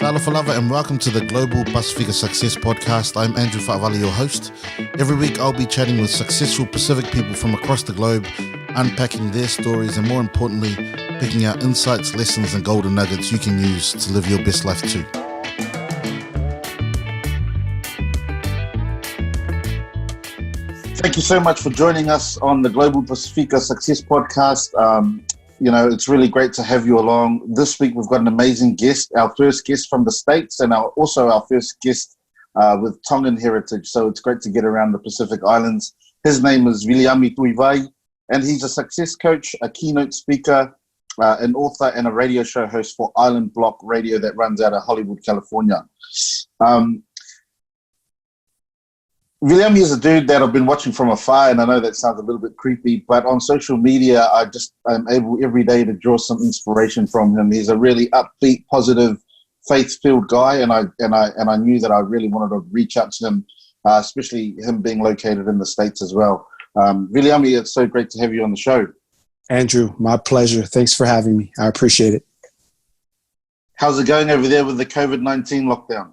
Alofa lava, and welcome to the Global Pasifika Success Podcast. I'm Andrew Tuivai, your host. Every week I'll be chatting with successful Pacific people from across the globe, unpacking their stories and, more importantly, picking out insights, lessons and golden nuggets you can use to live your best life too. Thank you so much for joining us on the Global Pasifika Success Podcast. It's really great to have you along. This week we've got an amazing guest, our first guest from the States, and also our first guest with Tongan heritage. So it's great to get around the Pacific Islands. His name is Viliami Tuivai, and he's a success coach, a keynote speaker, an author, and a radio show host for Island Block Radio that runs out of Hollywood, California. Viliami is a dude that I've been watching from afar, and I know that sounds a little bit creepy, but on social media, I'm able every day to draw some inspiration from him. He's a really upbeat, positive, faith-filled guy, and I knew that I really wanted to reach out to him, especially him being located in the States as well. Viliami, it's so great to have you on the show. Andrew, my pleasure. Thanks for having me. I appreciate it. How's it going over there with the COVID-19 lockdown?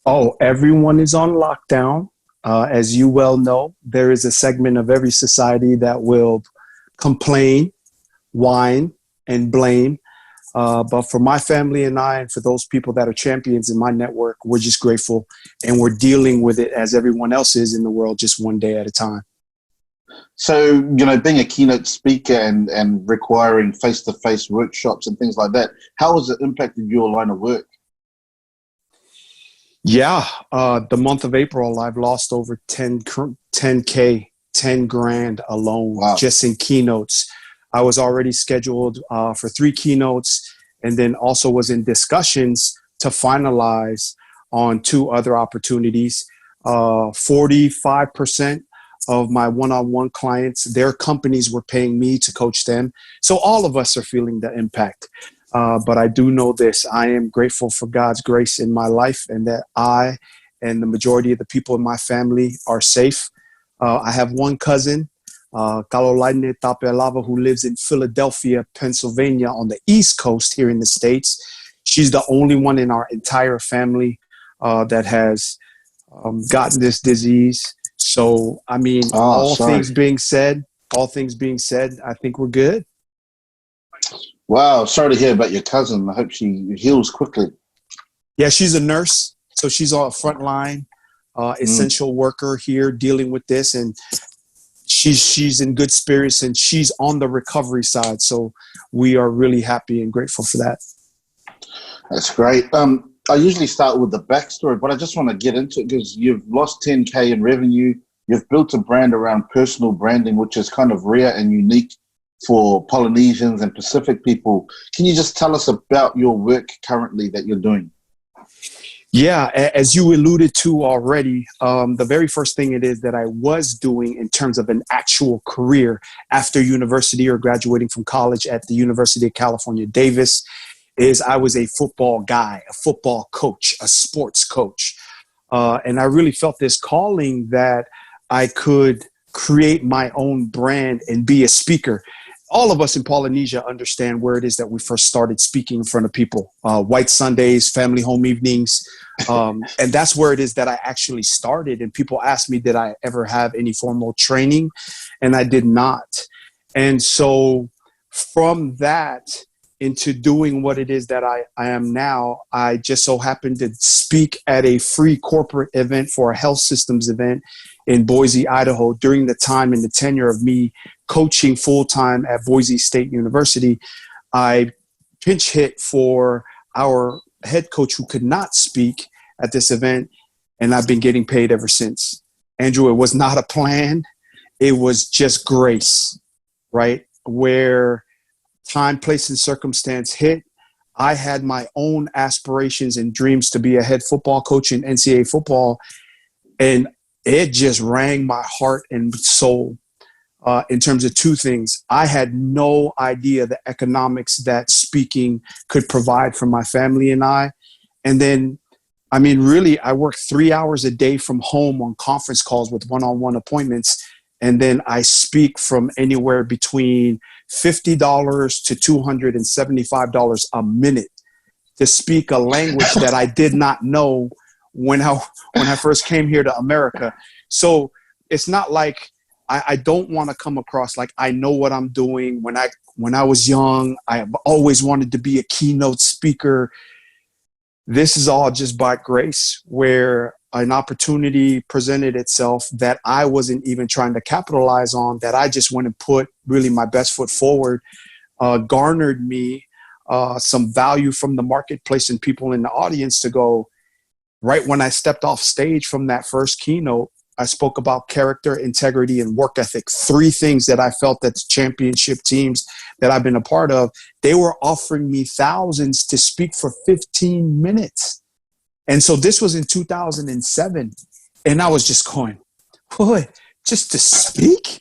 Oh, everyone is on lockdown. As you well know, there is a segment of every society that will complain, whine, and blame. But for my family and I, and for those people that are champions in my network, we're just grateful. And we're dealing with it as everyone else is in the world, just one day at a time. So, being a keynote speaker and requiring face-to-face workshops and things like that, how has it impacted your line of work? Yeah, the month of April, I've lost over 10 grand alone. Wow. Just in keynotes. I was already scheduled for 3 keynotes, and then also was in discussions to finalize on 2 other opportunities. 45% of my one-on-one clients, their companies were paying me to coach them. So all of us are feeling the impact. But I do know this: I am grateful for God's grace in my life, and that I and the majority of the people in my family are safe. I have one cousin, Kalolaine Tapelava, who lives in Philadelphia, Pennsylvania, on the East Coast here in the States. She's the only one in our entire family that has gotten this disease. So, all things being said, I think we're good. Wow, sorry to hear about your cousin. I hope she heals quickly. Yeah, she's a nurse, so she's on a front line, essential worker here dealing with this, and she's in good spirits, and she's on the recovery side. So we are really happy and grateful for that. That's great. I usually start with the backstory, but I just want to get into it because you've lost 10K in revenue. You've built a brand around personal branding, which is kind of rare and unique for Polynesians and Pacific people. Can you just tell us about your work currently that you're doing? Yeah, as you alluded to already, the very first thing it is that I was doing in terms of an actual career after university or graduating from college at the University of California, Davis, is I was a football guy, a football coach, a sports coach. And I really felt this calling that I could create my own brand and be a speaker. All of us in Polynesia understand where it is that we first started speaking in front of people. White Sundays, family home evenings. And that's where it is that I actually started. And people asked me, did I ever have any formal training? And I did not. And so from that into doing what it is that I am now, I just so happened to speak at a free corporate event for a health systems event in Boise, Idaho, during the time and the tenure of me coaching full-time at Boise State University. I pinch hit for our head coach who could not speak at this event, and I've been getting paid ever since. Andrew, it was not a plan. It was just grace, right? Where time, place, and circumstance hit. I had my own aspirations and dreams to be a head football coach in NCAA football, and it just rang my heart and soul in terms of 2 things. I had no idea the economics that speaking could provide for my family and I. And then, really, I worked 3 hours a day from home on conference calls with one-on-one appointments. And then I speak from anywhere between $50 to $275 a minute to speak a language that I did not know when I first came here to America. So it's not like I don't want to come across like I know what I'm doing. When I was young, I've always wanted to be a keynote speaker. This is all just by grace, where an opportunity presented itself that I wasn't even trying to capitalize on, that I just went and put really my best foot forward, garnered me some value from the marketplace and people in the audience to go. Right when I stepped off stage from that first keynote, I spoke about character, integrity, and work ethic. 3 things that I felt that the championship teams that I've been a part of, they were offering me thousands to speak for 15 minutes. And so this was in 2007. And I was just going, what, just to speak?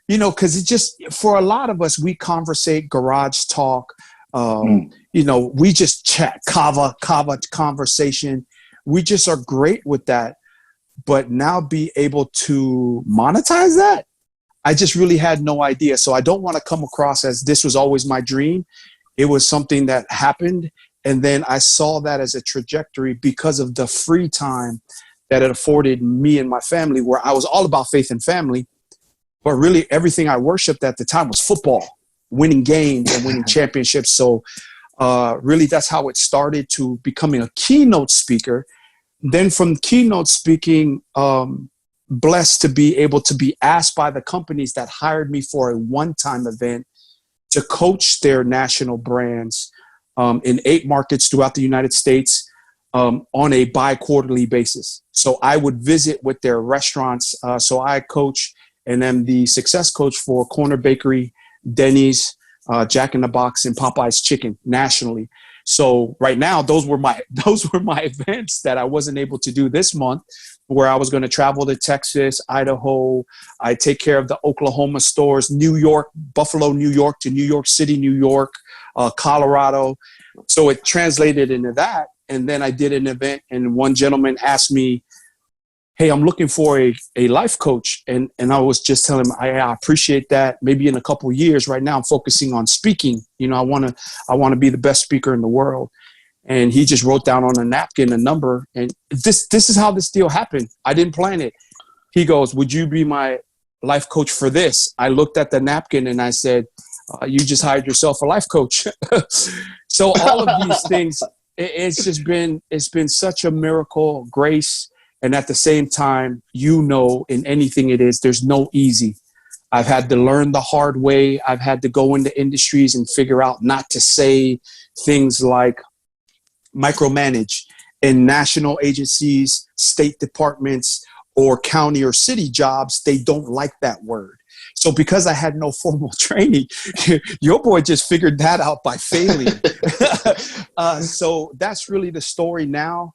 Because it just, for a lot of us, we conversate, garage talk. We just chat, kava conversation. We just are great with that. But now be able to monetize that, I just really had no idea. So I don't want to come across as this was always my dream. It was something that happened. And then I saw that as a trajectory because of the free time that it afforded me and my family, where I was all about faith and family. But really everything I worshiped at the time was football, winning games and winning championships. So really that's how it started, to becoming a keynote speaker. Then from keynote speaking, blessed to be able to be asked by the companies that hired me for a one-time event to coach their national brands in 8 markets throughout the United States on a bi-quarterly basis. So I would visit with their restaurants. So I coach and am the success coach for Corner Bakery, Denny's, Jack in the Box, and Popeye's Chicken nationally. So right now, those were my events that I wasn't able to do this month, where I was going to travel to Texas, Idaho. I take care of the Oklahoma stores, New York, Buffalo, New York, to New York City, New York, Colorado. So it translated into that. And then I did an event, and one gentleman asked me, hey, I'm looking for a life coach. And I was just telling him, I appreciate that. Maybe in a couple of years. Right now I'm focusing on speaking. I want to be the best speaker in the world. And he just wrote down on a napkin a number. And this is how this deal happened. I didn't plan it. He goes, would you be my life coach for this? I looked at the napkin and I said, you just hired yourself a life coach. So all of these things, it's been such a miracle, grace. And at the same time, in anything it is, there's no easy. I've had to learn the hard way. I've had to go into industries and figure out not to say things like micromanage. In national agencies, state departments, or county or city jobs, they don't like that word. So because I had no formal training, your boy just figured that out by failing. So that's really the story now.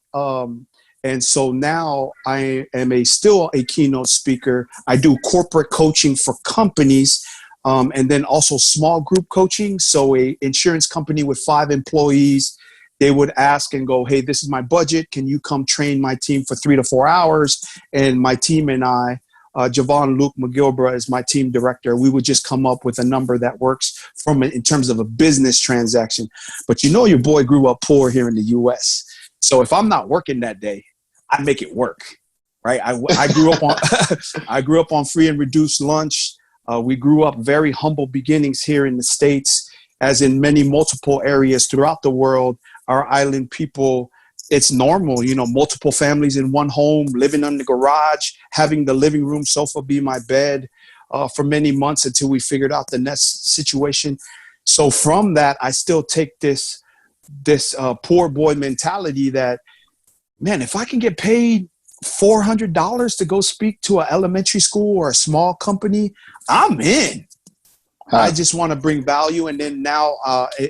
And so now I am still a keynote speaker. I do corporate coaching for companies, and then also small group coaching. So a insurance company with 5 employees, they would ask and go, hey, this is my budget. Can you come train my team for 3 to 4 hours? And my team and I, Javon Luke McGilbra is my team director. We would just come up with a number that works in terms of a business transaction. But your boy grew up poor here in the U.S. So if I'm not working that day, I make it work, right? I grew up on free and reduced lunch. We grew up very humble beginnings here in the States, as in many multiple areas throughout the world. Our island people, it's normal, multiple families in one home, living in the garage, having the living room sofa be my bed for many months until we figured out the next situation. So from that, I still take this poor boy mentality that, man, if I can get paid $400 to go speak to an elementary school or a small company, I'm in. I just want to bring value. And then now,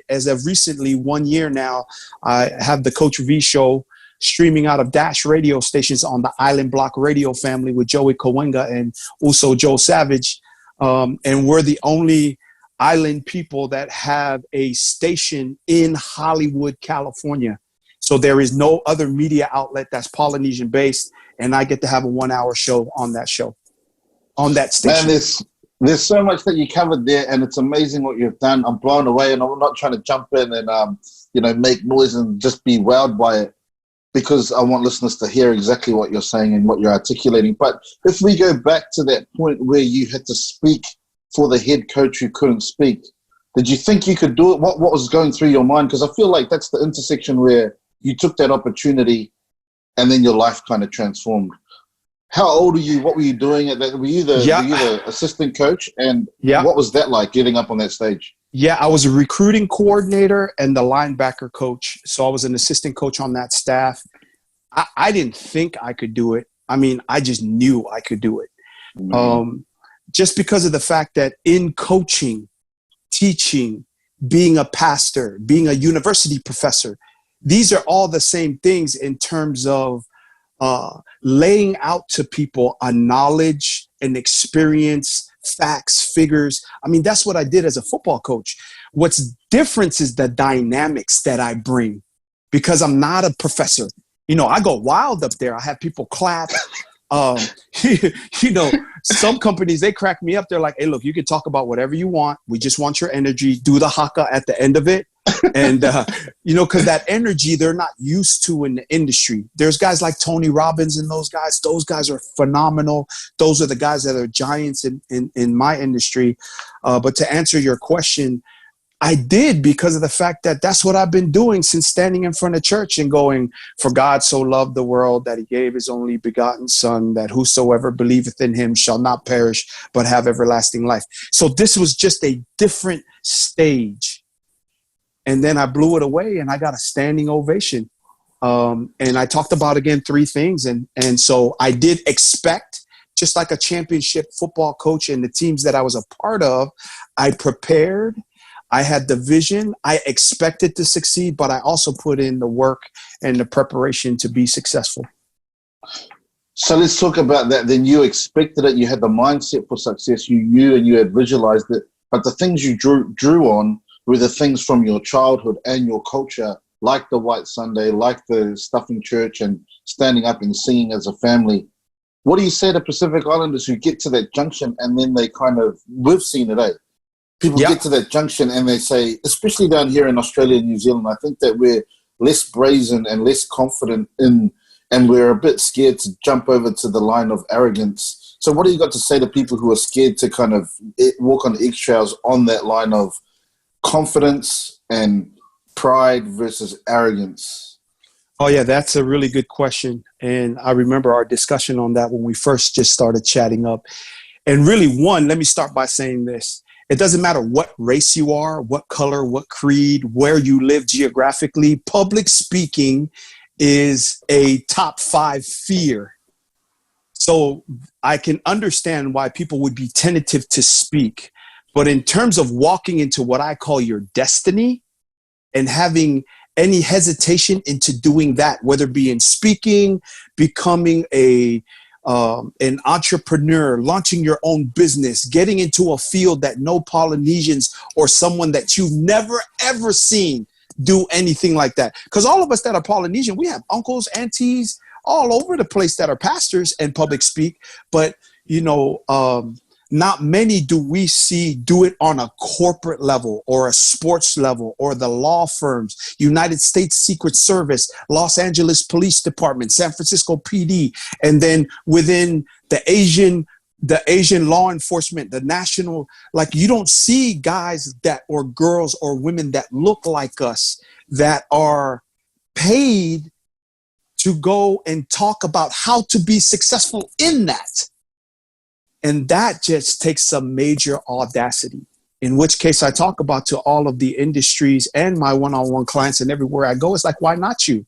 as of recently, 1 year now, I have the Coach V Show streaming out of Dash radio stations on the Island Block Radio family with Joey Kawenga and also Joe Savage. And we're the only island people that have a station in Hollywood, California. So there is no other media outlet that's Polynesian based, and I get to have a 1-hour show on that station. Man, there's so much that you covered there, and it's amazing what you've done. I'm blown away, and I'm not trying to jump in and make noise and just be wowed by it, because I want listeners to hear exactly what you're saying and what you're articulating. But if we go back to that point where you had to speak for the head coach who couldn't speak, did you think you could do it? What was going through your mind? Because I feel like that's the intersection where you took that opportunity and then your life kind of transformed. How old are you? What were you doing at that? Were you the assistant coach? And what was that like, getting up on that stage? Yeah, I was a recruiting coordinator and the linebacker coach. So I was an assistant coach on that staff. I didn't think I could do it. I mean, I just knew I could do it. Just because of the fact that in coaching, teaching, being a pastor, being a university professor, these are all the same things in terms of laying out to people a knowledge, an experience, facts, figures. I mean, that's what I did as a football coach. What's different is the dynamics that I bring, because I'm not a professor. I go wild up there. I have people clap. Some companies, they crack me up. They're like, hey, look, you can talk about whatever you want. We just want your energy. Do the haka at the end of it. And, because that energy, they're not used to in the industry. There's guys like Tony Robbins and those guys are phenomenal. Those are the guys that are giants in my industry. But to answer your question, I did, because of the fact that that's what I've been doing since standing in front of church and going, for God so loved the world that he gave his only begotten son, that whosoever believeth in him shall not perish, but have everlasting life. So this was just a different stage. And then I blew it away and I got a standing ovation. And I talked about, again, 3 things. And so I did expect, just like a championship football coach and the teams that I was a part of, I prepared. I had the vision. I expected to succeed, but I also put in the work and the preparation to be successful. So let's talk about that. Then you expected it. You had the mindset for success. You knew and you had visualized it. But the things you drew on were the things from your childhood and your culture, like the White Sunday, like the stuff in church and standing up and singing as a family. What do you say to Pacific Islanders who get to that junction and then they we've seen it, People get to that junction and they say, especially down here in Australia and New Zealand, I think that we're less brazen and less confident and we're a bit scared to jump over to the line of arrogance. So what do you got to say to people who are scared to kind of walk on eggshells on that line of confidence and pride versus arrogance? Oh, yeah, that's a really good question. And I remember our discussion on that when we first just started chatting up. And really, let me start by saying this. It doesn't matter what race you are, what color, what creed, where you live geographically. Public speaking is a top 5 fear. So I can understand why people would be tentative to speak. But in terms of walking into what I call your destiny and having any hesitation into doing that, whether it be in speaking, becoming an entrepreneur, launching your own business, getting into a field that no Polynesians or someone that you've never, ever seen do anything like that. Because all of us that are Polynesian, we have uncles, aunties all over the place that are pastors and public speak. But, not many do we see do it on a corporate level or a sports level or the law firms, United States Secret Service, Los Angeles Police Department, San Francisco PD, and then within the Asian law enforcement, the national, like you don't see guys or girls or women that look like us that are paid to go and talk about how to be successful in that. And that just takes some major audacity, in which case I talk about to all of the industries and my one-on-one clients and everywhere I go. It's like, why not you?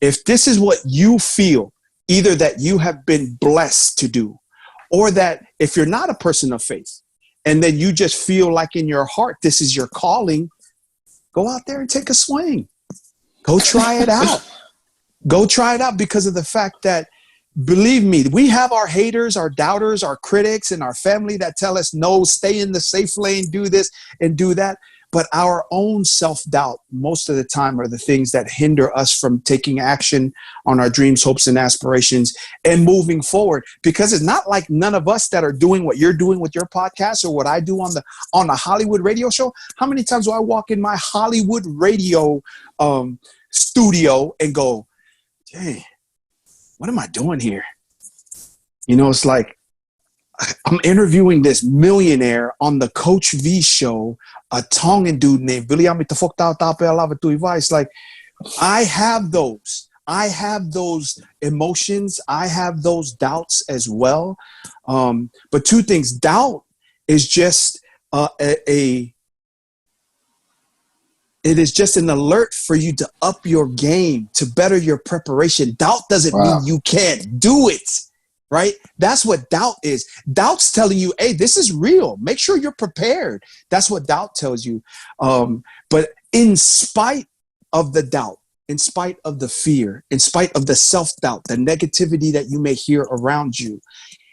If this is what you feel, either that you have been blessed to do, or that if you're not a person of faith and then you just feel like in your heart, this is your calling, go out there and take a swing. Go try it out. Go try it out, because of the fact that, believe me, we have our haters, our doubters, our critics, and our family that tell us, no, stay in the safe lane, do this and do that. but our own self-doubt most of the time are the things that hinder us from taking action on our dreams, hopes, and aspirations and moving forward. Because it's not like none of us that are doing what you're doing with your podcast or what I do on the Hollywood radio show. How many times do I walk in my Hollywood radio studio and go, hey, what am I doing here? You know, it's like I'm interviewing this millionaire on the Coach V show, a Tongan dude named Viliami Tuivai. It's like, I have those emotions. I have those doubts as well. But two things, doubt is just it is just an alert for you to up your game, to better your preparation. Doubt doesn't mean you can't do it. Right? That's what doubt is. Doubt's telling you, hey, this is real. Make sure you're prepared. That's what doubt tells you. But in spite of the doubt, in spite of the fear, in spite of the self-doubt, the negativity that you may hear around you,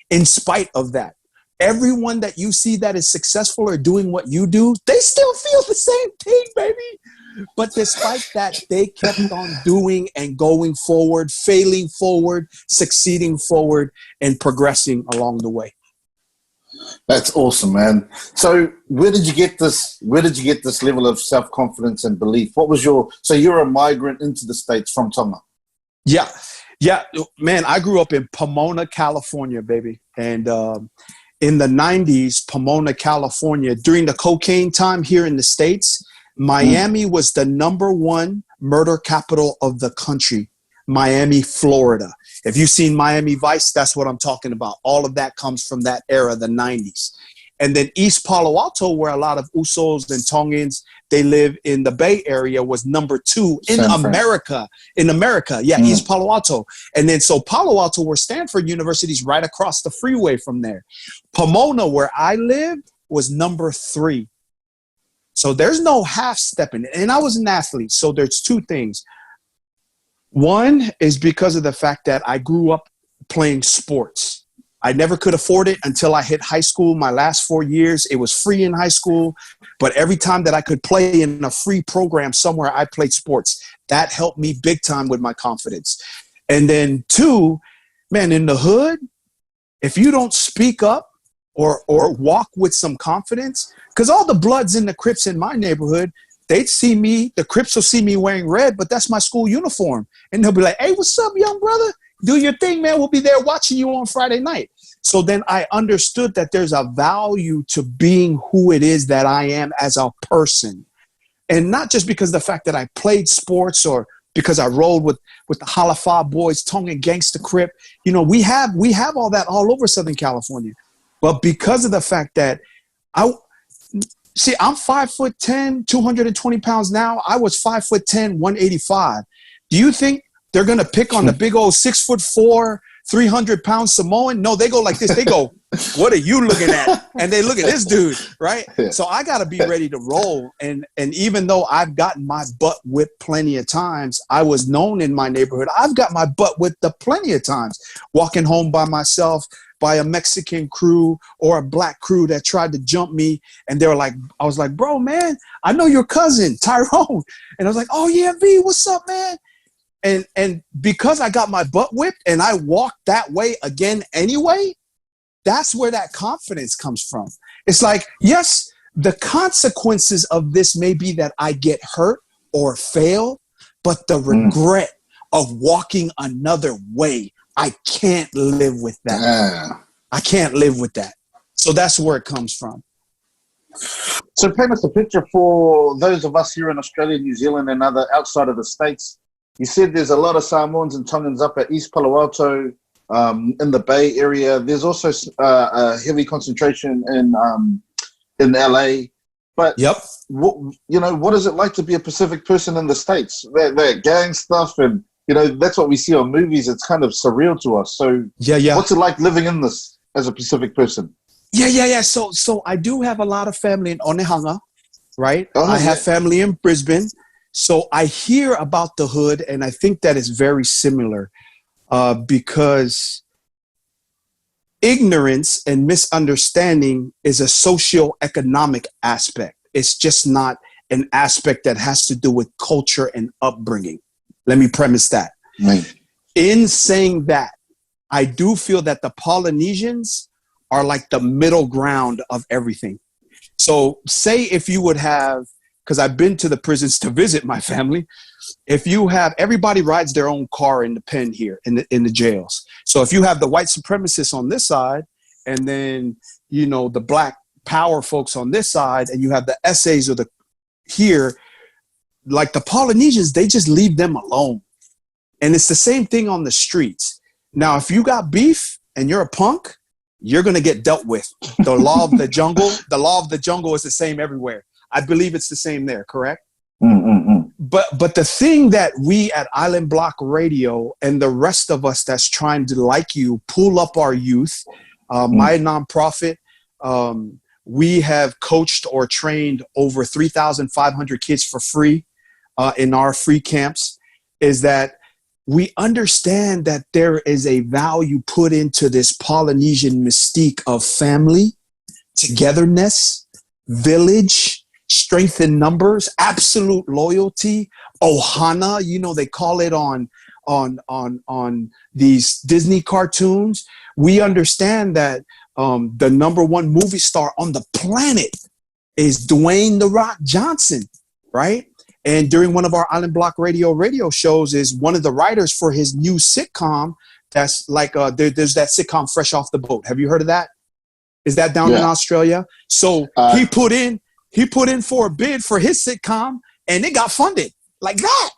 in spite of that, everyone that you see that is successful or doing what you do, they still feel the same thing, baby. But despite that, they kept on doing and going forward, failing forward, succeeding forward, and progressing along the way. That's awesome, man. So where did you get this level of self-confidence and belief? So you're a migrant into the States from Tonga? Yeah, man, I grew up in Pomona, California, baby. And in the 90s, Pomona, California, during the cocaine time here in the States, Miami was the #1 murder capital of the country. Miami, Florida. If you've seen Miami Vice, that's what I'm talking about. All of that comes from that era, the 90s. And then East Palo Alto, where a lot of Usos and Tongans, they live in the Bay Area, was #2 in America. East Palo Alto. And then so Palo Alto, where Stanford University is right across the freeway from there. Pomona, where I lived, was #3. So there's no half-stepping. And I was an athlete. So there's two things. One is because of the fact that I grew up playing sports. I never could afford it until I hit high school. My last 4 years, it was free in high school. But every time that I could play in a free program somewhere, I played sports. That helped me big time with my confidence. And then two, man, in the hood, if you don't speak up or walk with some confidence, because all the Bloods and the Crips in my neighborhood, they'd see me, the Crips will see me wearing red, but that's my school uniform. And they'll be like, hey, what's up, young brother? Do your thing, man. We'll be there watching you on Friday night. So then I understood that there's a value to being who it is that I am as a person. And not just because of the fact that I played sports or because I rolled with the Halafa boys, Tongan Gangsta Crip. You know, we have all that all over Southern California. But because of the fact that I'm 5'10", 220 pounds now. I was 5'10", 185. Do you think they're going to pick on the big old 6'4", 300-pound Samoan? No, they go like this. They go, what are you looking at? And they look at this dude, right? Yeah. So I got to be ready to roll. And even though I've gotten my butt whipped plenty of times, I was known in my neighborhood. I've got my butt whipped plenty of times, walking home by myself, by a Mexican crew or a black crew that tried to jump me. And they were like, I was like, bro, man, I know your cousin, Tyrone. And I was like, oh yeah, V, what's up, man? And because I got my butt whipped and I walked that way again anyway, that's where that confidence comes from. It's like, yes, the consequences of this may be that I get hurt or fail, but the regret of walking another way, I can't live with that. Yeah. I can't live with that. So that's where it comes from. So paint us a picture for those of us here in Australia, New Zealand, and other outside of the States. You said there's a lot of Samoans and Tongans up at East Palo Alto, in the Bay Area. There's also a heavy concentration in LA. But yep. What is it like to be a Pacific person in the States? That gang stuff, and that's what we see on movies. It's kind of surreal to us. So yeah. What's it like living in this as a Pacific person? Yeah. So I do have a lot of family in Onehunga, right? I have family in Brisbane. So I hear about the hood, and I think that is very similar because ignorance and misunderstanding is a socioeconomic aspect. It's just not an aspect that has to do with culture and upbringing. Let me premise that. Right. In saying that, I do feel that the Polynesians are like the middle ground of everything. So say if you would have, because I've been to the prisons to visit my family, if you have, everybody rides their own car in the pen here in the jails. So if you have the white supremacists on this side, and then, the black power folks on this side, and you have the essays or the here, like the Polynesians, they just leave them alone. And it's the same thing on the streets. Now, if you got beef and you're a punk, you're going to get dealt with. The law of the jungle is the same everywhere. I believe it's the same there, correct? Mm-mm-mm. But the thing that we at Island Block Radio and the rest of us that's trying to, like you, pull up our youth, my nonprofit, we have coached or trained over 3,500 kids for free in our free camps, is that we understand that there is a value put into this Polynesian mystique of family, togetherness, village, strength in numbers, absolute loyalty, ohana, they call it on these Disney cartoons. We understand that the number one movie star on the planet is Dwayne "The Rock" Johnson, right? And during one of our Island Block radio shows is one of the writers for his new sitcom. That's like, there's that sitcom Fresh Off the Boat. Have you heard of that? Is that down in Australia? So he put in for a bid for his sitcom, and it got funded like that.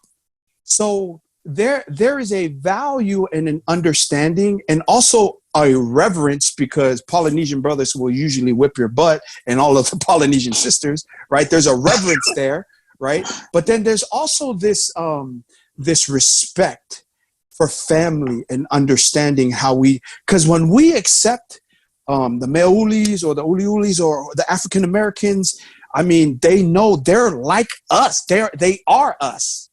So there is a value and an understanding, and also a reverence, because Polynesian brothers will usually whip your butt, and all of the Polynesian sisters, right? There's a reverence there. Right. But then there's also this respect for family and understanding how because when we accept the Meaulis or the Uliulis or the African Americans, I mean, they know they're like us. They are us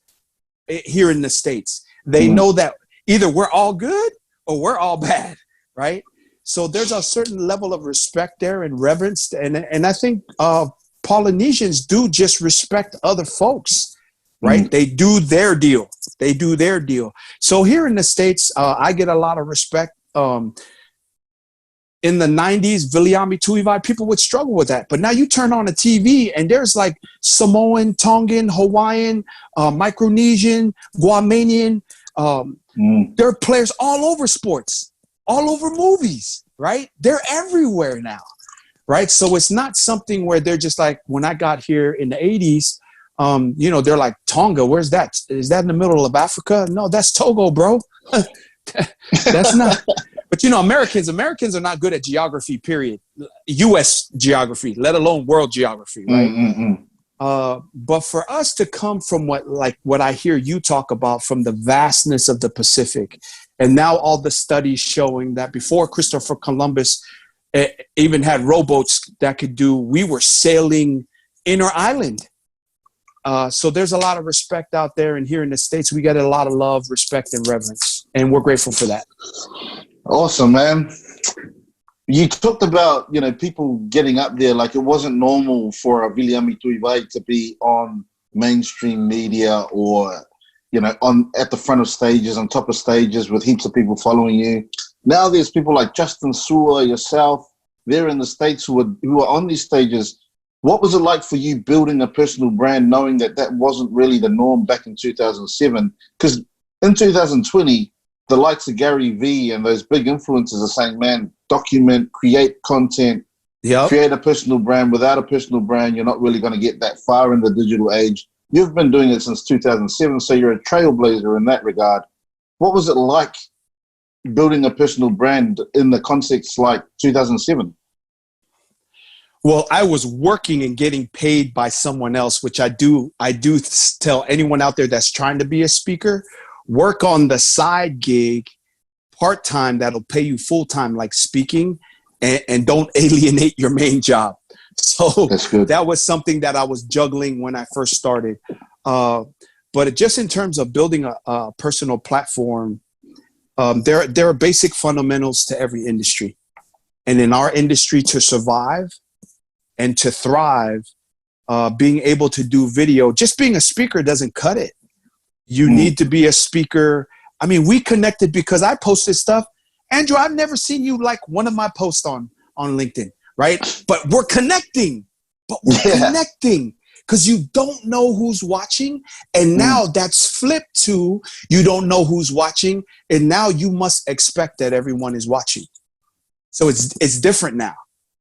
here in the States. They know that either we're all good or we're all bad. Right. So there's a certain level of respect there and reverence. And I think Polynesians do just respect other folks, right? They do their deal. So here in the States, I get a lot of respect. In the 90s, Viliami Tuivai, people would struggle with that. But now you turn on a TV and there's like Samoan, Tongan, Hawaiian, Micronesian, Guamanian. There are players all over sports, all over movies, right? They're everywhere now. Right. So it's not something where they're just like, when I got here in the 80s, they're like, Tonga, where's that? Is that in the middle of Africa? No, that's Togo, bro. That's not. But, Americans are not good at geography, period. U.S. geography, let alone world geography. Right. But for us to come from what I hear you talk about, from the vastness of the Pacific, and now all the studies showing that before Christopher Columbus even had rowboats that we were sailing inner island. So there's a lot of respect out there. And here in the States, we get a lot of love, respect, and reverence. And we're grateful for that. Awesome, man. You talked about, people getting up there. Like, it wasn't normal for a Viliami Tuivai to be on mainstream media or, at the front of stages, on top of stages with heaps of people following you. Now there's people like Justin Sua, yourself, they're in the States who are on these stages. What was it like for you building a personal brand, knowing that wasn't really the norm back in 2007? Because in 2020, the likes of Gary Vee and those big influencers are saying, man, document, create content, create a personal brand. Without a personal brand, you're not really going to get that far in the digital age. You've been doing it since 2007, so you're a trailblazer in that regard. What was it like building a personal brand in the context like 2007? Well, I was working and getting paid by someone else, which I do tell anyone out there that's trying to be a speaker, work on the side gig part-time that'll pay you full-time, like speaking, and don't alienate your main job. So that was something that I was juggling when I first started. But just in terms of building a personal platform, there are basic fundamentals to every industry. And in our industry, to survive and to thrive, being able to do video. Just being a speaker doesn't cut it. You need to be a speaker. I mean, we connected because I posted stuff. Andrew, I've never seen you like one of my posts on LinkedIn, right? But we're connecting. Because you don't know who's watching. And now that's flipped to you don't know who's watching. And now you must expect that everyone is watching. So it's different now,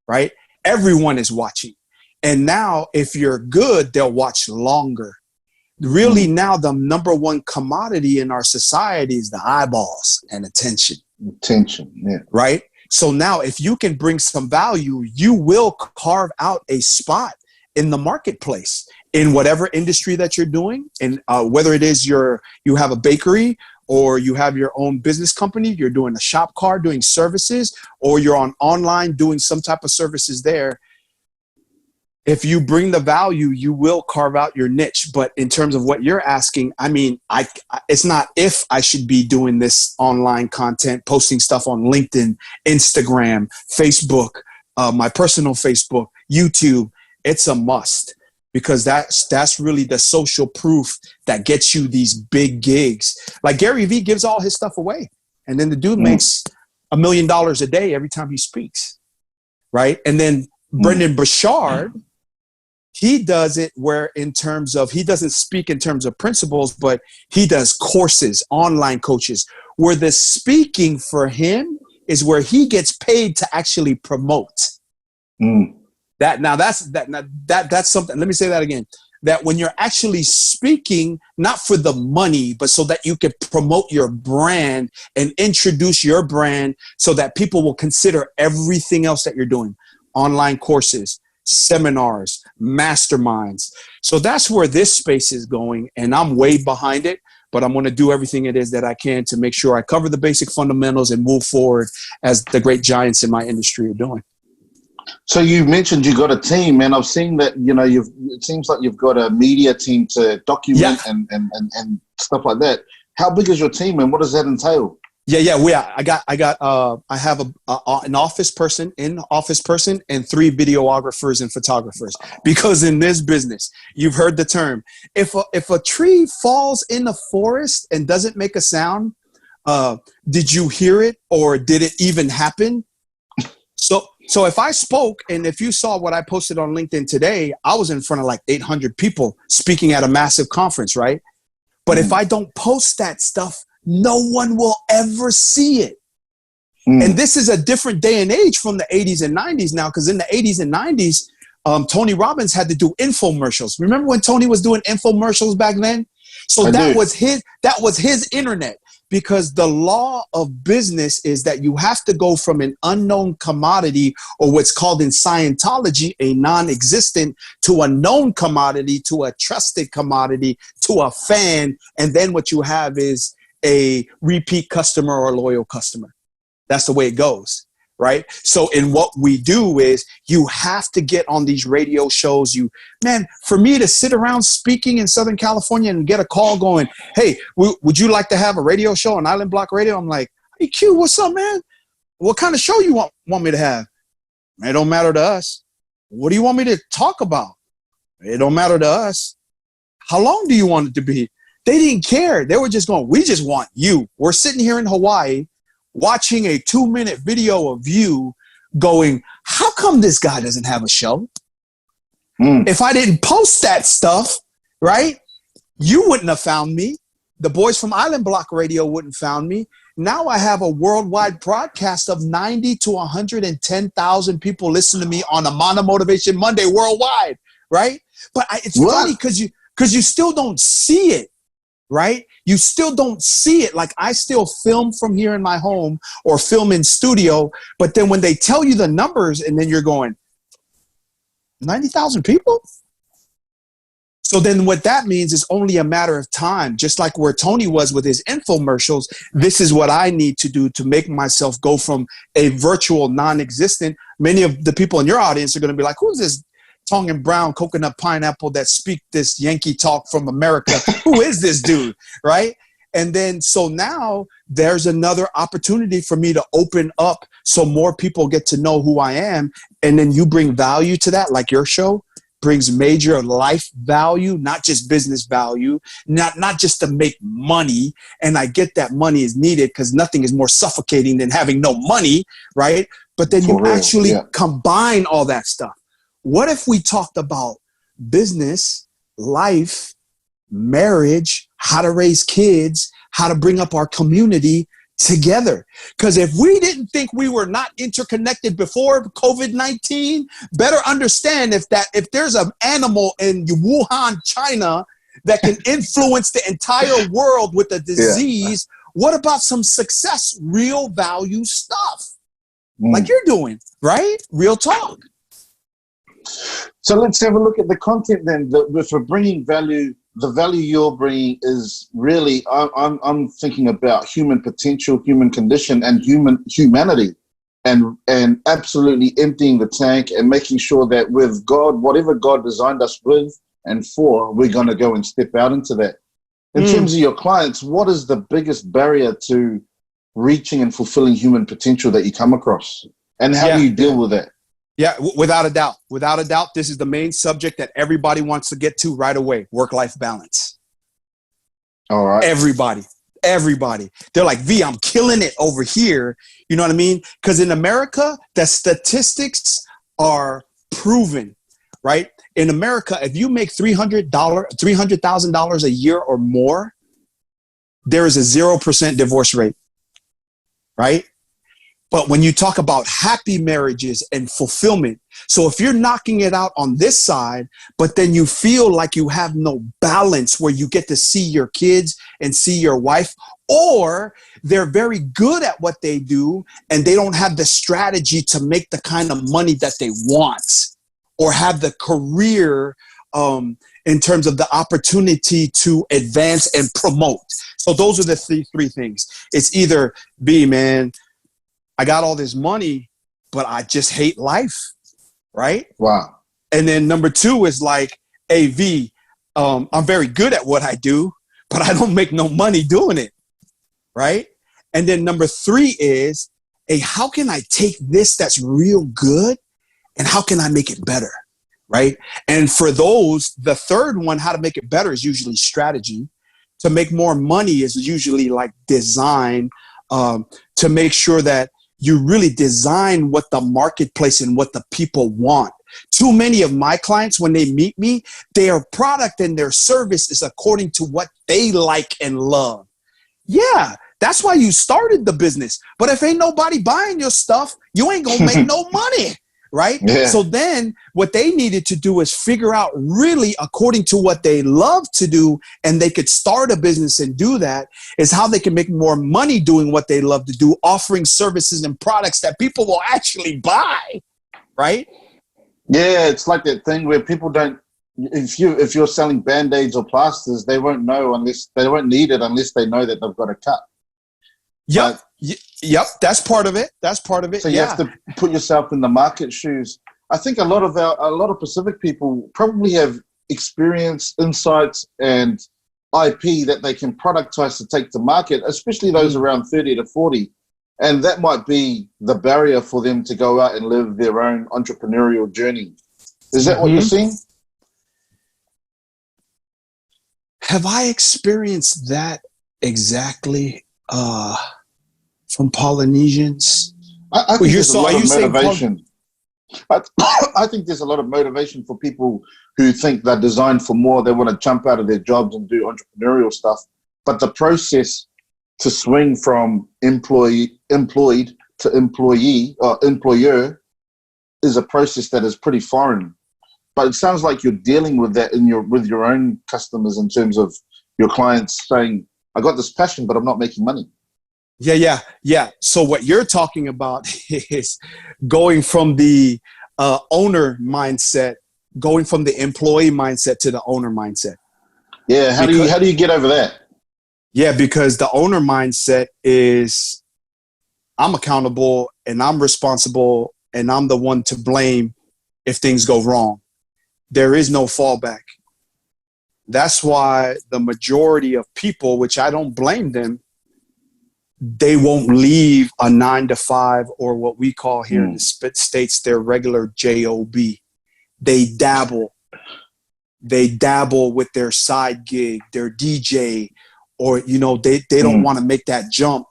right? Everyone is watching. And now if you're good, they'll watch longer. Really now the number one commodity in our society is the eyeballs and attention. Attention, yeah. Right? So now if you can bring some value, you will carve out a spot in the marketplace in whatever industry that you're doing. And whether it is you have a bakery or you have your own business company, you're doing a shop car, doing services, or you're online doing some type of services there. If you bring the value, you will carve out your niche. But in terms of what you're asking, I mean, it's not if I should be doing this online content, posting stuff on LinkedIn, Instagram, Facebook, my personal Facebook, YouTube. It's a must because that's really the social proof that gets you these big gigs. Like Gary Vee gives all his stuff away. And then the dude makes $1 million a day every time he speaks. Right. And then Brendan Burchard, he does it where in terms of, he doesn't speak in terms of principles, but he does courses, online coaches, where the speaking for him is where he gets paid to actually promote. That's something. Let me say that again. That when you're actually speaking, not for the money, but so that you can promote your brand and introduce your brand so that people will consider everything else that you're doing. Online courses, seminars, masterminds. So that's where this space is going. And I'm way behind it, but I'm going to do everything it is that I can to make sure I cover the basic fundamentals and move forward as the great giants in my industry are doing. So you mentioned you got a team, and I've seen that, you know, it seems like you've got a media team to document and stuff like that. How big is your team and what does that entail? I have an office person and 3 videographers and photographers, because in this business, you've heard the term, if a tree falls in the forest and doesn't make a sound, did you hear it or did it even happen? So if I spoke, and if you saw what I posted on LinkedIn today, I was in front of like 800 people speaking at a massive conference, right? But if I don't post that stuff, no one will ever see it. And this is a different day and age from the 80s and 90s now, because in the 80s and 90s, Tony Robbins had to do infomercials. Remember when Tony was doing infomercials back then? So that was his internet. Because the law of business is that you have to go from an unknown commodity, or what's called in Scientology, a non-existent, to a known commodity, to a trusted commodity, to a fan. And then what you have is a repeat customer or a loyal customer. That's the way it goes. Right. So in what we do is you have to get on these radio shows. For me to sit around speaking in Southern California and get a call going, hey, would you like to have a radio show on Island Block Radio? I'm like, hey, Q, what's up, man? What kind of show you want me to have? It don't matter to us. What do you want me to talk about? It don't matter to us. How long do you want it to be? They didn't care. They were just going, we just want you. We're sitting here in Hawaii, watching a 2-minute video of you going, how come this guy doesn't have a show? If I didn't post that stuff, right, you wouldn't have found me. The boys from Island Block Radio wouldn't found me. Now I have a worldwide broadcast of 90 to 110,000 people listen to me on a Mono Motivation Monday worldwide, right? But it's funny because you still don't see it. Right? You still don't see it. Like I still film from here in my home or film in studio. But then when they tell you the numbers and then you're going, 90,000 people? So then what that means is only a matter of time. Just like where Tony was with his infomercials, this is what I need to do to make myself go from a virtual non-existent. Many of the people in your audience are going to be like, who's this Tongan brown coconut pineapple that speak this Yankee talk from America? Who is this dude? Right? And then, so now there's another opportunity for me to open up so more people get to know who I am. And then you bring value to that, like your show, brings major life value, not just business value, not just to make money. And I get that money is needed because nothing is more suffocating than having no money, right? But then you actually combine all that stuff. What if we talked about business, life, marriage, how to raise kids, how to bring up our community together? Because if we didn't think we were not interconnected before COVID-19, better understand if there's an animal in Wuhan, China that can influence the entire world with a disease, what about some success, real value stuff? Like you're doing, right? Real talk. So let's have a look at the content then. If we're bringing value, the value you're bringing is really, I'm thinking about human potential, human condition, and humanity, and absolutely emptying the tank and making sure that with God, whatever God designed us with and for, we're going to go and step out into that. In terms of your clients, what is the biggest barrier to reaching and fulfilling human potential that you come across? And how do you deal with that? Yeah, without a doubt. Without a doubt, this is the main subject that everybody wants to get to right away, work-life balance. All right. Everybody. They're like, V, I'm killing it over here. You know what I mean? Because in America, the statistics are proven, right? In America, if you make $300,000 a year or more, there is a 0% divorce rate, right? But when you talk about happy marriages and fulfillment, so if you're knocking it out on this side, but then you feel like you have no balance where you get to see your kids and see your wife, or they're very good at what they do and they don't have the strategy to make the kind of money that they want or have the career in terms of the opportunity to advance and promote. So those are the three things. It's either B, man, I got all this money, but I just hate life, right? Wow. And then number two is like, hey, V, I'm very good at what I do, but I don't make no money doing it, right? And then number three is, hey, how can I take this that's real good and how can I make it better, right? And for those, the third one, how to make it better is usually strategy. To make more money is usually like design, to make sure that you really design what the marketplace and what the people want. Too many of my clients, when they meet me, their product and their service is according to what they like and love. Yeah, that's why you started the business. But if ain't nobody buying your stuff, you ain't gonna make no money, right? Yeah. So then what they needed to do is figure out really according to what they love to do, and they could start a business and do that, is how they can make more money doing what they love to do, offering services and products that people will actually buy, right? Yeah, it's like that thing where people don't, if you're selling Band-Aids or plasters, they won't need it unless they know that they've got a cut. Yep. Yep. That's part of it. So you have to put yourself in the market shoes. I think a lot of Pacific people probably have experience, insights, and IP that they can productize to take to market, especially those around 30 to 40. And that might be the barrier for them to go out and live their own entrepreneurial journey. Is that what you're seeing? Have I experienced that exactly from Polynesians? I think there's a lot of motivation. I think there's a lot of motivation for people who think they're designed for more. They want to jump out of their jobs and do entrepreneurial stuff. But the process to swing from employed to employee or employer is a process that is pretty foreign. But it sounds like you're dealing with that with your own customers in terms of your clients saying, I got this passion, but I'm not making money. Yeah. So what you're talking about is going from the owner mindset, going from the employee mindset to the owner mindset. Yeah. How do you get over that? Yeah, because the owner mindset is I'm accountable and I'm responsible and I'm the one to blame if things go wrong. There is no fallback. That's why the majority of people, which I don't blame them, they won't leave a 9 to 5 or what we call here in the States, their regular job. They dabble. they dabble with their side gig, their DJ, or, you know, they don't want to make that jump,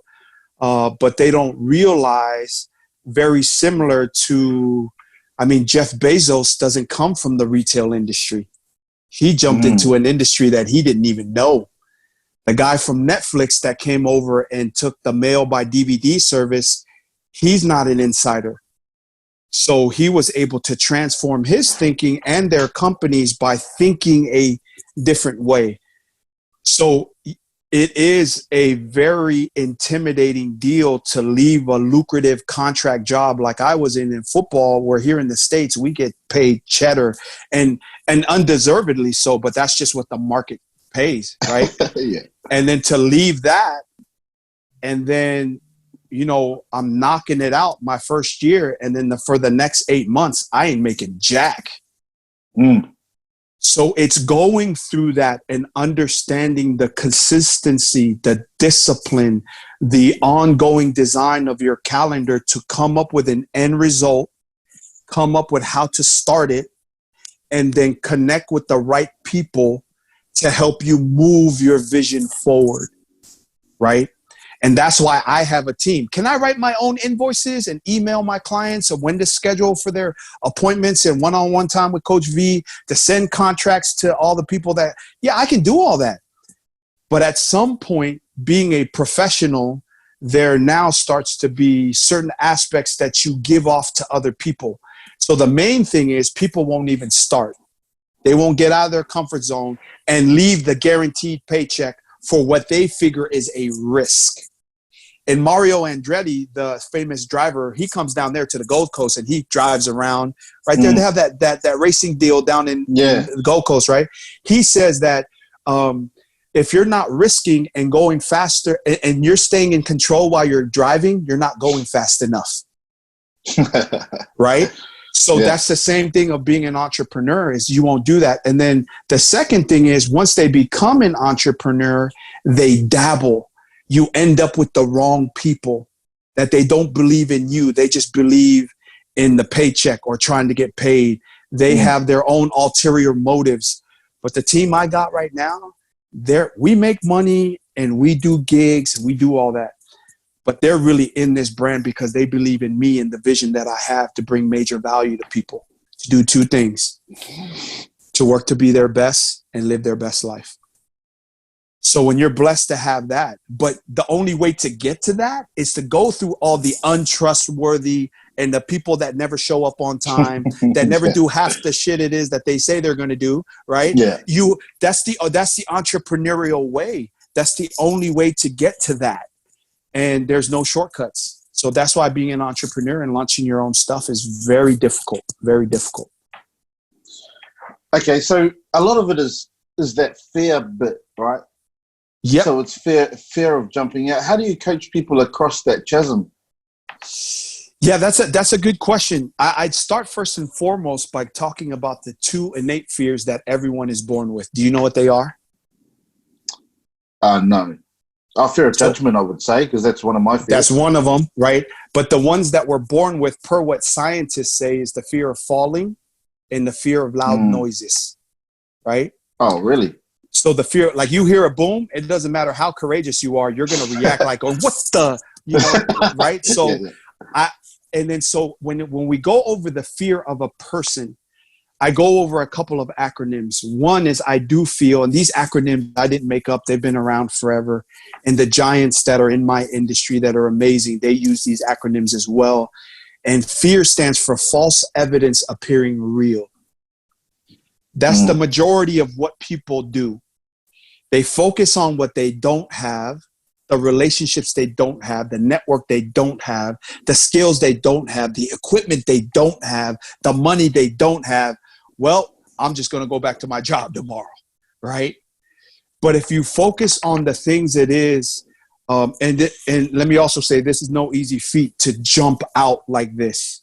but they don't realize, very similar to, I mean, Jeff Bezos doesn't come from the retail industry. He jumped into an industry that he didn't even know. The guy from Netflix that came over and took the mail by DVD service, he's not an insider. So he was able to transform his thinking and their companies by thinking a different way. So it is a very intimidating deal to leave a lucrative contract job like I was in football, where here in the States, we get paid cheddar and undeservedly so, but that's just what the market pays, right? Yeah. And then to leave that, and then, you know, I'm knocking it out my first year, and then for the next 8 months, I ain't making jack. So it's going through that and understanding the consistency, the discipline, the ongoing design of your calendar to come up with an end result, come up with how to start it, and then connect with the right people to help you move your vision forward, right? And that's why I have a team. Can I write my own invoices and email my clients of when to schedule for their appointments and one-on-one time with Coach V, to send contracts to all the people that, yeah, I can do all that. But at some point, being a professional, there now starts to be certain aspects that you give off to other people. So the main thing is people won't even start. They won't get out of their comfort zone and leave the guaranteed paycheck for what they figure is a risk. And Mario Andretti, the famous driver, he comes down there to the Gold Coast and he drives around right there. They have that racing deal down in the Gold Coast, right? He says that if you're not risking and going faster and you're staying in control while you're driving, you're not going fast enough, right? So that's the same thing of being an entrepreneur, is you won't do that. And then the second thing is, once they become an entrepreneur, they dabble. You end up with the wrong people, that they don't believe in you. They just believe in the paycheck or trying to get paid. They have their own ulterior motives. But the team I got right now, we make money and we do gigs and we do all that. But they're really in this brand because they believe in me and the vision that I have to bring major value to people, to do two things: to work to be their best and live their best life. So when you're blessed to have that, but the only way to get to that is to go through all the untrustworthy and the people that never show up on time, that never do half the shit it is that they say they're going to do, right? Yeah. That's the entrepreneurial way. That's the only way to get to that. And there's no shortcuts. So that's why being an entrepreneur and launching your own stuff is very difficult, very difficult. Okay, so a lot of it is that fear bit, right? Yeah. So it's fear of jumping out. How do you coach people across that chasm? Yeah, that's a good question. I'd start first and foremost by talking about the two innate fears that everyone is born with. Do you know what they are? No. Fear of judgment, I would say, because that's one of my fears. That's one of them, right? But the ones that we're born with, per what scientists say, is the fear of falling and the fear of loud noises, right? Oh, really? So the fear, like you hear a boom, it doesn't matter how courageous you are, you're going to react like, oh, what the, right? So so when we go over the fear of a person, I go over a couple of acronyms. One is I do feel, and these acronyms I didn't make up, they've been around forever. And the giants that are in my industry that are amazing, they use these acronyms as well. And fear stands for false evidence appearing real. That's the majority of what people do. They focus on what they don't have, the relationships they don't have, the network they don't have, the skills they don't have, the equipment they don't have, the money they don't have. Well, I'm just going to go back to my job tomorrow, right? But if you focus on the things it is, and let me also say, this is no easy feat to jump out like this,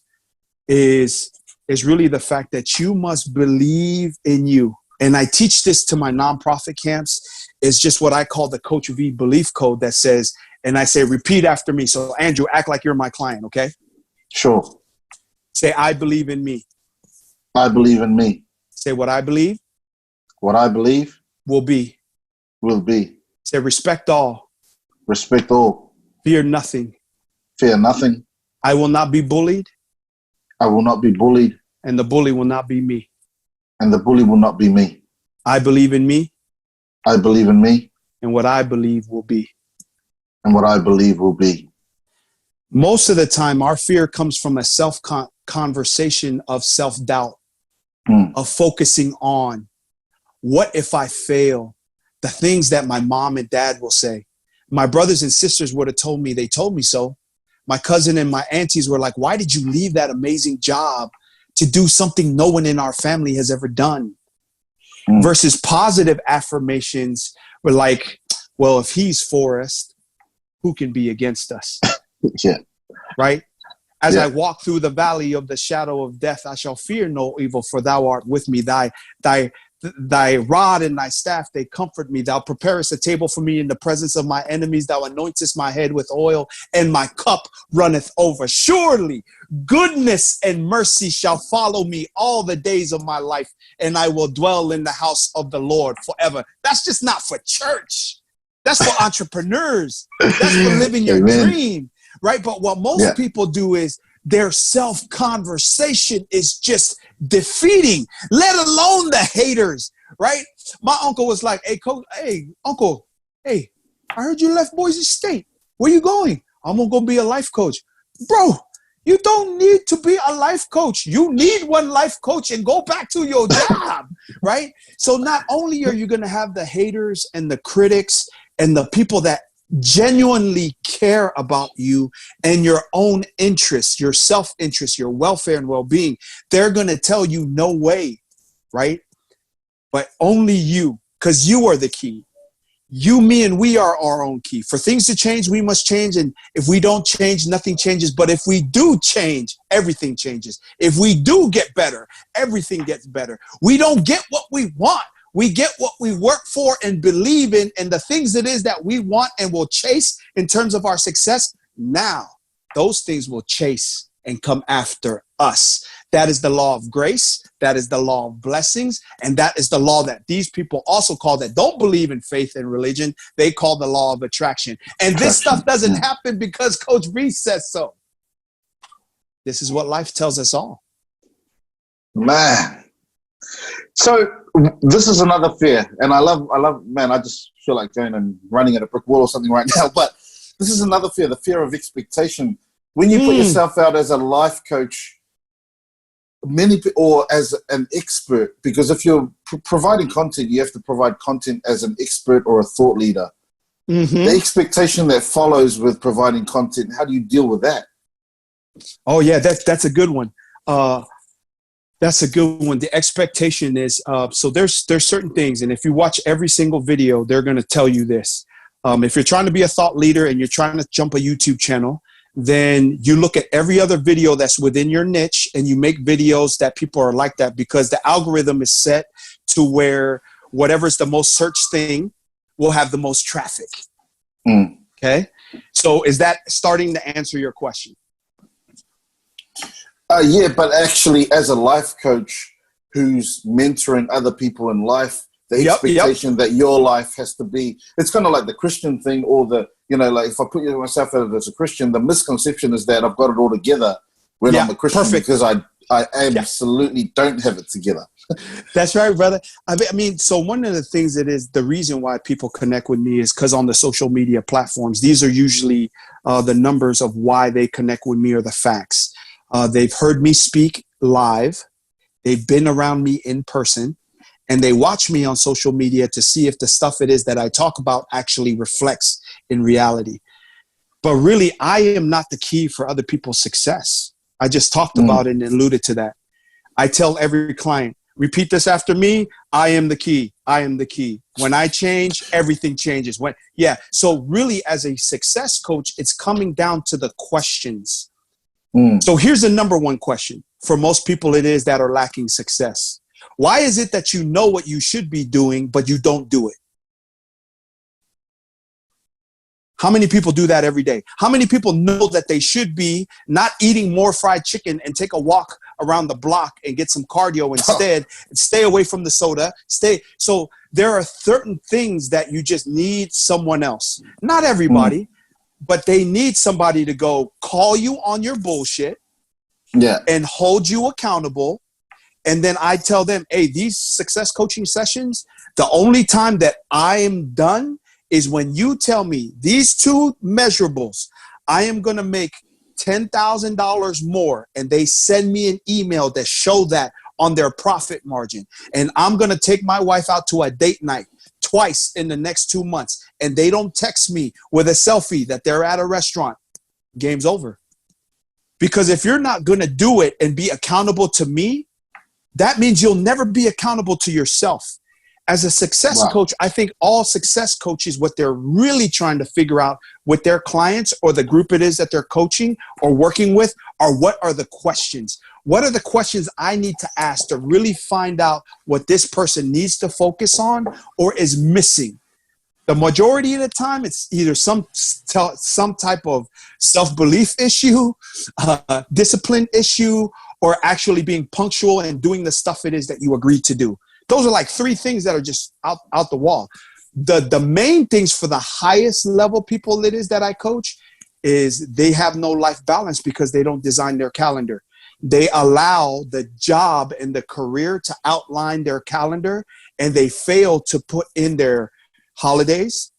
is really the fact that you must believe in you. And I teach this to my nonprofit camps. It's just what I call the Coach V belief code that says, and I say, repeat after me. So Andrew, act like you're my client, okay? Sure. Say, I believe in me. I believe in me. Say what I believe. What I believe will be. will be. Say, respect all. Respect all. Fear nothing. Fear nothing. I will not be bullied. I will not be bullied. And the bully will not be me. And the bully will not be me. I believe in me. I believe in me. And what I believe will be. And what I believe will be. Most of the time, our fear comes from a conversation of self-doubt, of focusing on what if I fail, the things that my mom and dad will say. My brothers and sisters would have told me, they told me so. My cousin and my aunties were like, why did you leave that amazing job to do something no one in our family has ever done? Versus positive affirmations were like, well, if he's for us, who can be against us? Yeah. Right? As I walk through the valley of the shadow of death, I shall fear no evil, for thou art with me. Thy rod and thy staff, they comfort me. Thou preparest a table for me in the presence of my enemies. Thou anointest my head with oil, and my cup runneth over. Surely goodness and mercy shall follow me all the days of my life, and I will dwell in the house of the Lord forever. That's just not for church. That's for entrepreneurs. That's for living your dream, right? But what most people do is their self-conversation is just defeating, let alone the haters, right? My uncle was like, hey, coach, hey, uncle, hey, I heard you left Boise State. Where you going? I'm going to go be a life coach. Bro, you don't need to be a life coach. You need one life coach and go back to your job, right? So not only are you going to have the haters and the critics and the people that genuinely care about you and your own interests, your self-interest, your welfare and well-being, they're going to tell you no way, right? But only you, because you are the key. You, me, and we are our own key. For things to change, we must change. And if we don't change, nothing changes. But if we do change, everything changes. If we do get better, everything gets better. We don't get what we want. We get what we work for and believe in, and the things it is that we want and will chase in terms of our success. Now, those things will chase and come after us. That is the law of grace. That is the law of blessings. And that is the law that these people also call, that don't believe in faith and religion, they call the law of attraction. And this stuff doesn't happen because Coach Reese says so. This is what life tells us all. Man. So this is another fear, and I love, man, I just feel like going and running at a brick wall or something right now, but this is another fear, the fear of expectation. When you put yourself out as a life coach, or as an expert, because if you're providing content, you have to provide content as an expert or a thought leader. The expectation that follows with providing content, how do you deal with that? Oh yeah, that's a good one. That's a good one. The expectation is, so there's certain things, and if you watch every single video, they're going to tell you this. If you're trying to be a thought leader and you're trying to jump a YouTube channel, then you look at every other video that's within your niche and you make videos that people are like that, because the algorithm is set to where whatever's the most searched thing will have the most traffic. Okay. So is that starting to answer your question? Yeah, but actually as a life coach who's mentoring other people in life, the expectation that your life has to be, it's kind of like the Christian thing, or the, you know, like if I put myself out as a Christian, the misconception is that I've got it all together when I'm a Christian, because I absolutely don't have it together. That's right, brother. I mean, so one of the things that is the reason why people connect with me is because on the social media platforms, these are usually the numbers of why they connect with me, or the facts. They've heard me speak live. They've been around me in person. And they watch me on social media to see if the stuff it is that I talk about actually reflects in reality. But really, I am not the key for other people's success. I just talked about it and alluded to that. I tell every client, repeat this after me. I am the key. I am the key. When I change, everything changes. So really, as a success coach, it's coming down to the questions. So here's the number one question for most people it is that are lacking success. Why is it that you know what you should be doing, but you don't do it? How many people do that every day? How many people know that they should be not eating more fried chicken and take a walk around the block and get some cardio instead and stay away from the soda? So there are certain things that you just need someone else. Not everybody, but they need somebody to go call you on your bullshit and hold you accountable. And then I tell them, hey, these success coaching sessions, the only time that I am done is when you tell me these two measurables, I am going to make $10,000 more, and they send me an email that show that on their profit margin. And I'm going to take my wife out to a date night twice in the next 2 months, and they don't text me with a selfie that they're at a restaurant. Game's over. Because if you're not going to do it and be accountable to me, that means you'll never be accountable to yourself. As a success coach, I think all success coaches, what they're really trying to figure out with their clients or the group it is that they're coaching or working with are what are the questions? What are the questions I need to ask to really find out what this person needs to focus on or is missing? The majority of the time, it's either some type of self-belief issue, discipline issue, or actually being punctual and doing the stuff it is that you agreed to do. Those are like three things that are just out the wall. The main things for the highest level people it is that I coach is they have no life balance because they don't design their calendar. They allow the job and the career to outline their calendar, and they fail to put in their holidays,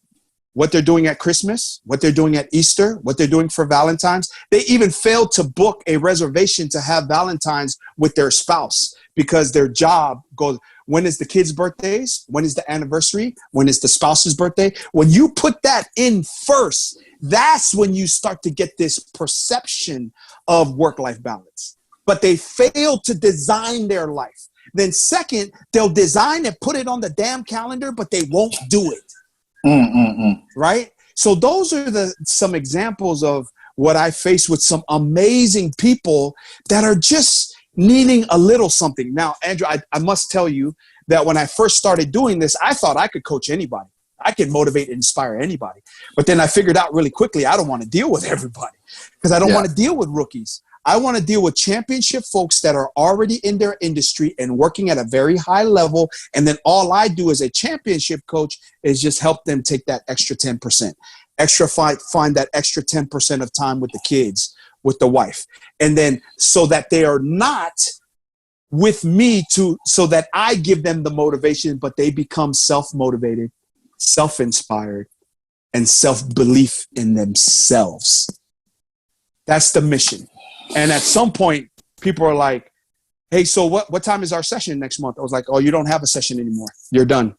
what they're doing at Christmas, what they're doing at Easter, what they're doing for Valentine's. They even fail to book a reservation to have Valentine's with their spouse because their job goes, when is the kids' birthdays? When is the anniversary? When is the spouse's birthday? When you put that in first, that's when you start to get this perception of work-life balance. But they fail to design their life. Then second, they'll design and put it on the damn calendar, but they won't do it. Right? So those are some examples of what I face with some amazing people that are just needing a little something. Now, Andrew, I must tell you that when I first started doing this, I thought I could coach anybody. I could motivate and inspire anybody. But then I figured out really quickly, I don't want to deal with everybody because I don't want to deal with rookies. I want to deal with championship folks that are already in their industry and working at a very high level. And then all I do as a championship coach is just help them take that extra 10%, find that extra 10% of time with the kids, with the wife. And then so that they are not with me so that I give them the motivation, but they become self-motivated, self-inspired, and self-belief in themselves. That's the mission. And at some point, people are like, hey, so what time is our session next month? I was like, oh, you don't have a session anymore. You're done.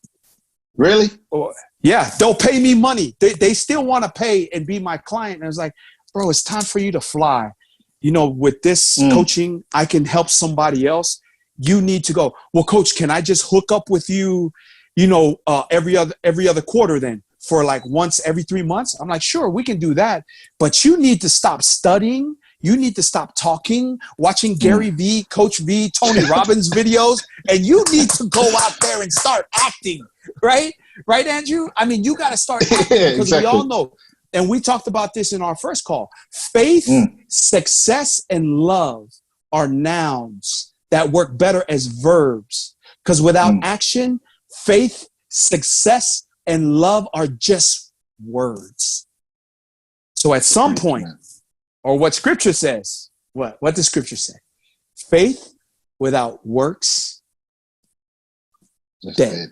Really? Oh, yeah, they'll pay me money. They still want to pay and be my client. And I was like, bro, it's time for you to fly. You know, with this coaching, I can help somebody else. You need to go, well, coach, can I just hook up with you, every other quarter then for like once every 3 months? I'm like, sure, we can do that. But you need to stop studying. You need to stop talking, watching Gary V, Coach V, Tony Robbins videos, and you need to go out there and start acting, right? Right, Andrew? I mean, you got to start acting because we all know, and we talked about this in our first call, faith, success, and love are nouns that work better as verbs because without action, faith, success, and love are just words. So at some point, or what scripture says, what does scripture say? Faith without works, dead.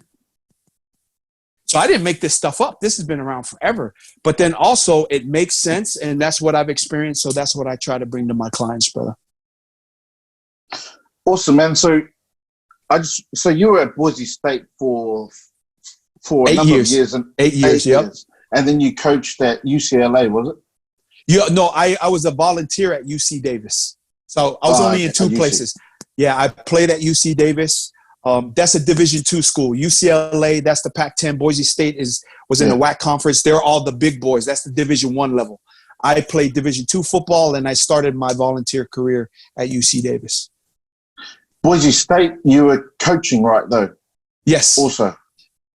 So I didn't make this stuff up. This has been around forever. But then also it makes sense, and that's what I've experienced. So that's what I try to bring to my clients, brother. Awesome, man. So you were at Boise State for a number of years. 8 years, yep. And then you coached at UCLA, was it? Yeah, no, I was a volunteer at UC Davis. So I was only in two places. Yeah, I played at UC Davis. That's a Division II school. UCLA, that's the Pac-10. Boise State was in the WAC conference. They're all the big boys. That's the Division I level. I played Division II football, and I started my volunteer career at UC Davis. Boise State, you were coaching, right, though? Yes. Also?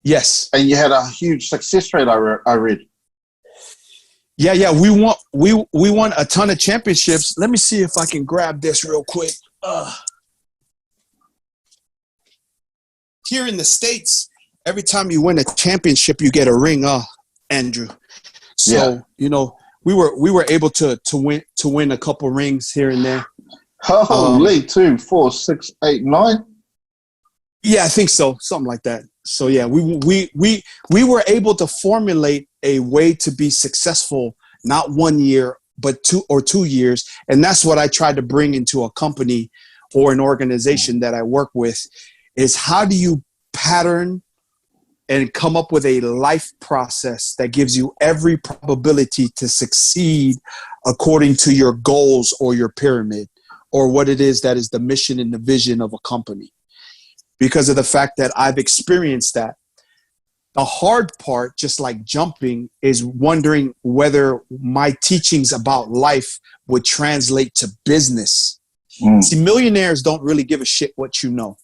Yes. And you had a huge success rate, I read. Yeah. We won a ton of championships. Let me see if I can grab this real quick. Here in the States, every time you win a championship, you get a ring, Andrew. So, we were able to win a couple rings here and there. Holy, 2, 4, 6, 8, 9. Yeah, I think so. Something like that. So yeah, we were able to formulate a way to be successful, not 1 year, but 2 years. And that's what I tried to bring into a company or an organization that I work with, is how do you pattern and come up with a life process that gives you every probability to succeed according to your goals or your pyramid, or what it is that is the mission and the vision of a company. Because of the fact that I've experienced that. The hard part, just like jumping, is wondering whether my teachings about life would translate to business. See, millionaires don't really give a shit what you know.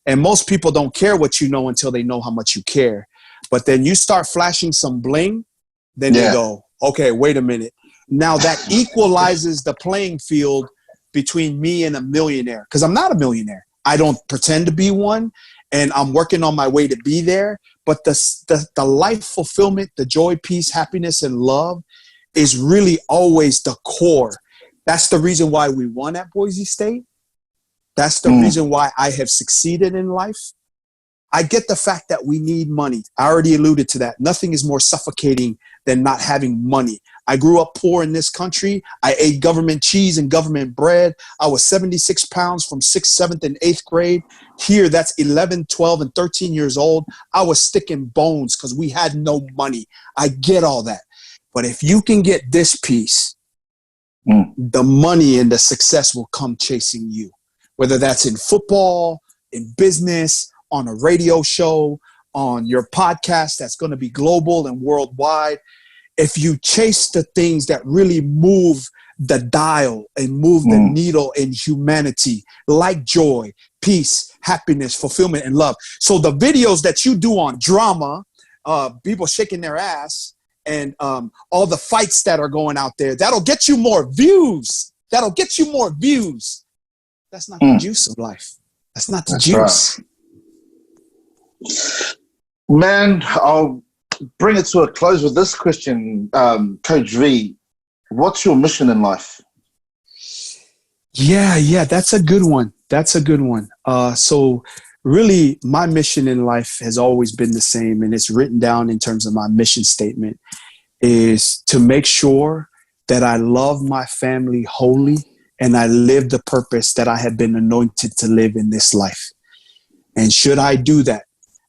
And most people don't care what you know until they know how much you care. But then you start flashing some bling, then they go, okay, wait a minute. Now that equalizes the playing field between me and a millionaire, because I'm not a millionaire. I don't pretend to be one, and I'm working on my way to be there. But the life fulfillment, the joy, peace, happiness, and love is really always the core. That's the reason why we won at Boise State. That's the reason why I have succeeded in life. I get the fact that we need money. I already alluded to that. Nothing is more suffocating than not having money. I grew up poor in this country. I ate government cheese and government bread. I was 76 pounds from 6th, 7th, and 8th grade. Here, that's 11, 12, and 13 years old. I was sticking bones because we had no money. I get all that. But if you can get this piece, the money and the success will come chasing you. Whether that's in football, in business, on a radio show, on your podcast that's going to be global and worldwide. If you chase the things that really move the dial and move the needle in humanity, like joy, peace, happiness, fulfillment, and love. So the videos that you do on drama, people shaking their ass, and all the fights that are going out there, that'll get you more views. That'll get you more views. That's not the juice of life. That's not the juice. Right. Man, I'll bring it to a close with this question. Coach V, what's your mission in life? Yeah, that's a good one. So really, my mission in life has always been the same, and it's written down in terms of my mission statement, is to make sure that I love my family wholly and I live the purpose that I have been anointed to live in this life. And should I do that,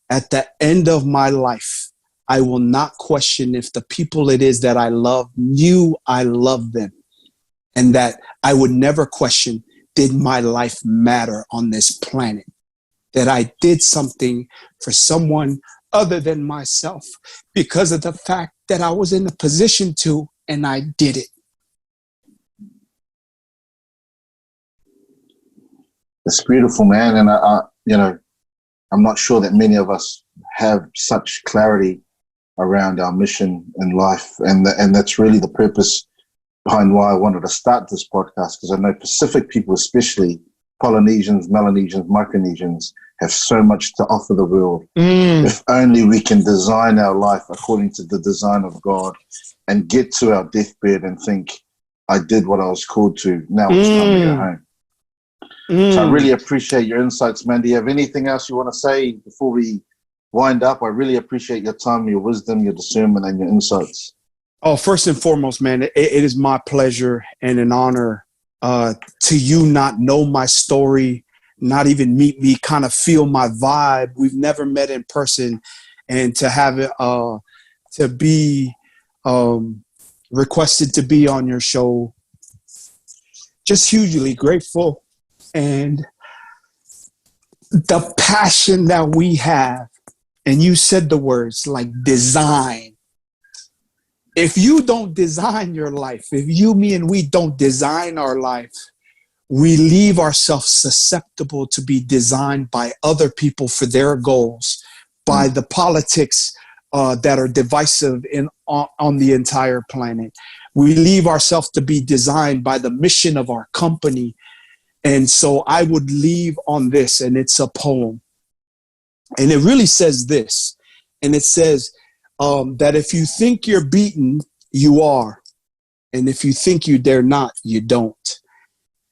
at the end of my life, I will not question if the people it is that I love knew I love them, and that I would never question, did my life matter on this planet? That I did something for someone other than myself because of the fact that I was in a position to, and I did it. It's beautiful, man. And I'm not sure that many of us have such clarity around our mission in life. And that's really the purpose behind why I wanted to start this podcast, because I know Pacific people, especially Polynesians, Melanesians, Micronesians, have so much to offer the world. If only we can design our life according to the design of God and get to our deathbed and think, I did what I was called to. Now it's time to go home. So I really appreciate your insights, man. Do you have anything else you want to say before we wind up? I really appreciate your time, your wisdom, your discernment, and your insights. Oh, first and foremost, man, it is my pleasure and an honor to you not know my story, not even meet me, kind of feel my vibe. We've never met in person, and to have it to be requested to be on your show, just hugely grateful. And the passion that we have, and you said the words like design. If you don't design your life, if you, me, and we don't design our life, we leave ourselves susceptible to be designed by other people for their goals, by the politics that are divisive on the entire planet. We leave ourselves to be designed by the mission of our company. And so I would leave on this, and it's a poem. And it really says this, and it says that if you think you're beaten, you are. And if you think you dare not, you don't.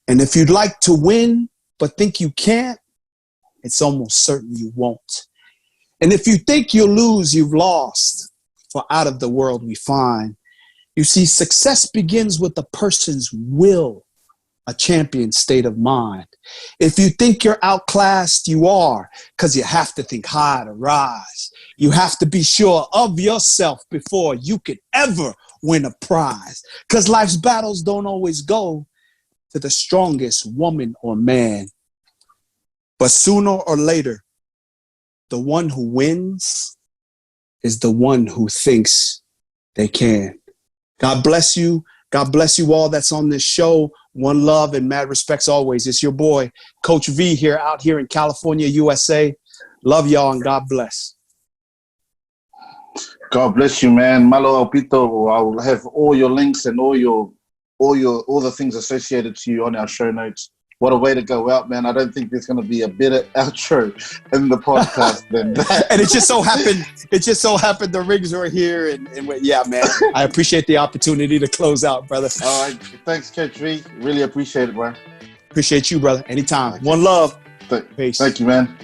And if you'd like to win, but think you can't, it's almost certain you won't. And if you think you'll lose, you've lost. For out of the world we find. You see, success begins with a person's will, a champion state of mind. If you think you're outclassed, you are, because you have to think high to rise. You have to be sure of yourself before you could ever win a prize, because life's battles don't always go to the strongest woman or man. But sooner or later, the one who wins is the one who thinks they can. God bless you. God bless you all that's on this show. One love and mad respects always. It's your boy, Coach V, out here in California, USA. Love y'all, and God bless. God bless you, man. Malo Alpito. I'll have all your links and all the things associated to you on our show notes. What a way to go out, man. I don't think there's going to be a better outro in the podcast than that. And it just so happened the rings were here. And yeah, man, I appreciate the opportunity to close out, brother. All right. Thanks, Coach V. Really appreciate it, bro. Appreciate you, brother. Anytime. Okay. One love. Peace. Thank you, man.